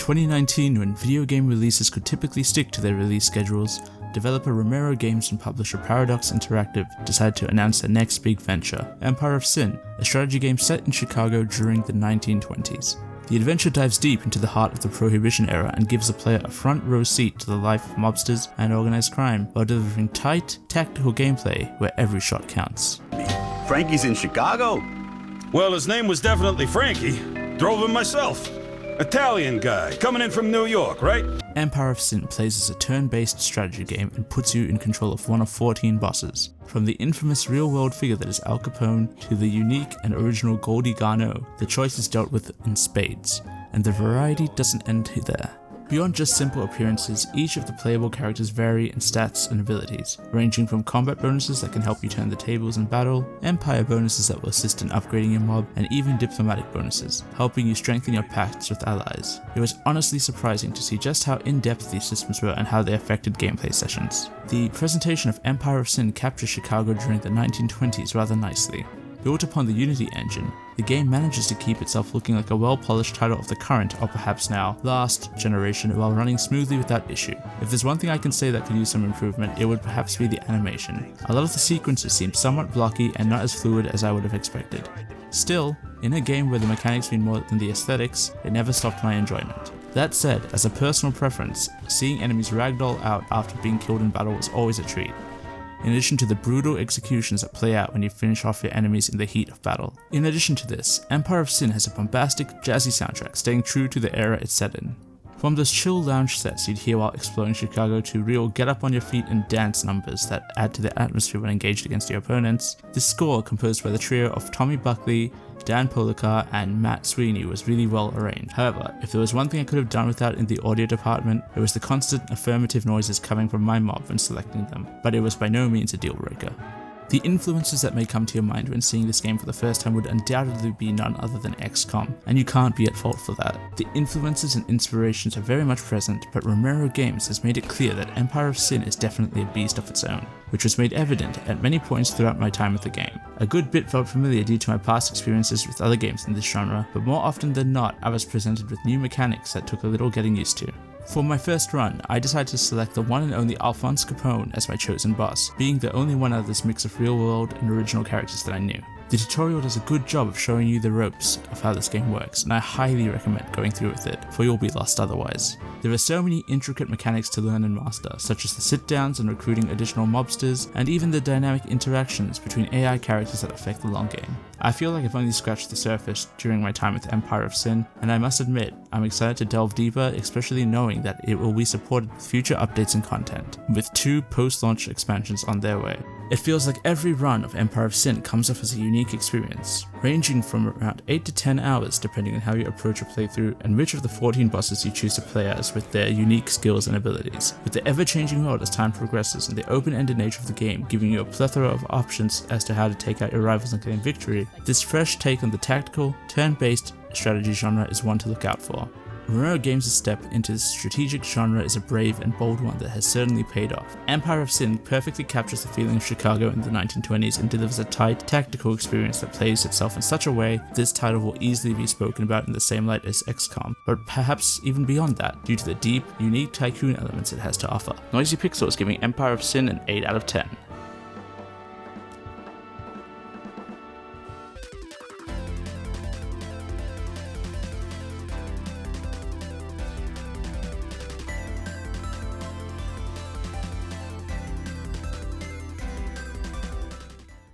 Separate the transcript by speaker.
Speaker 1: 2019, when video game releases could typically stick to their release schedules, developer Romero Games and publisher Paradox Interactive decided to announce their next big venture, Empire of Sin, a strategy game set in Chicago during the 1920s. The adventure dives deep into the heart of the Prohibition era and gives the player a front row seat to the life of mobsters and organized crime, while delivering tight, tactical gameplay where every shot counts.
Speaker 2: Frankie's in Chicago?
Speaker 3: Well, his name was definitely Frankie. Drove him myself. Italian guy, coming in from New York, right?
Speaker 1: Empire of Sin plays as a turn-based strategy game and puts you in control of one of 14 bosses. From the infamous real-world figure that is Al Capone to the unique and original Goldie Garneau, the choice is dealt with in spades, and the variety doesn't end there. Beyond just simple appearances, each of the playable characters vary in stats and abilities, ranging from combat bonuses that can help you turn the tables in battle, empire bonuses that will assist in upgrading your mob, and even diplomatic bonuses, helping you strengthen your pacts with allies. It was honestly surprising to see just how in-depth these systems were and how they affected gameplay sessions. The presentation of Empire of Sin captures Chicago during the 1920s rather nicely. Built upon the Unity engine, the game manages to keep itself looking like a well-polished title of the current, or perhaps now, last generation, while running smoothly without issue. If there's one thing I can say that could use some improvement, it would perhaps be the animation. A lot of the sequences seem somewhat blocky and not as fluid as I would have expected. Still, in a game where the mechanics mean more than the aesthetics, it never stopped my enjoyment. That said, as a personal preference, seeing enemies ragdoll out after being killed in battle was always a treat, in addition to the brutal executions that play out when you finish off your enemies in the heat of battle. In addition to this, Empire of Sin has a bombastic, jazzy soundtrack staying true to the era it's set in. From those chill lounge sets you'd hear while exploring Chicago to real get up on your feet and dance numbers that add to the atmosphere when engaged against your opponents, this score, composed by the trio of Tommy Buckley, Dan Policar, and Matt Sweeney, was really well arranged. However, if there was one thing I could have done without in the audio department, it was the constant affirmative noises coming from my mob when selecting them, but it was by no means a deal breaker. The influences that may come to your mind when seeing this game for the first time would undoubtedly be none other than XCOM, and you can't be at fault for that. The influences and inspirations are very much present, but Romero Games has made it clear that Empire of Sin is definitely a beast of its own, which was made evident at many points throughout my time with the game. A good bit felt familiar due to my past experiences with other games in this genre, but more often than not I was presented with new mechanics that took a little getting used to. For my first run, I decided to select the one and only Alphonse CAPONE as my chosen boss, being the only one out of this mix of real world and original characters that I knew. The tutorial does a good job of showing you the ropes of how this game works, and I highly recommend going through with it, for you'll be lost otherwise. There are so many intricate mechanics to learn and master, such as the sit-downs and recruiting additional mobsters, and even the dynamic interactions between AI characters that affect the long game. I feel like I've only scratched the surface during my time with Empire of Sin, and I must admit, I'm excited to delve deeper, especially knowing that it will be supported with future updates and content, with 2 post-launch expansions on their way. It feels like every run of Empire of Sin comes off as a unique experience, ranging from around 8 to 10 hours depending on how you approach a playthrough and which of the 14 bosses you choose to play as with their unique skills and abilities. With the ever-changing world as time progresses and the open-ended nature of the game giving you a plethora of options as to how to take out your rivals and claim victory, this fresh take on the tactical, turn-based strategy genre is one to look out for. Romero Games' step into the strategic genre is a brave and bold one that has certainly paid off. Empire of Sin perfectly captures the feeling of Chicago in the 1920s and delivers a tight, tactical experience that plays itself in such a way this title will easily be spoken about in the same light as XCOM, but perhaps even beyond that, due to the deep, unique tycoon elements it has to offer. Noisy Pixel is giving Empire of Sin an 8 out of 10.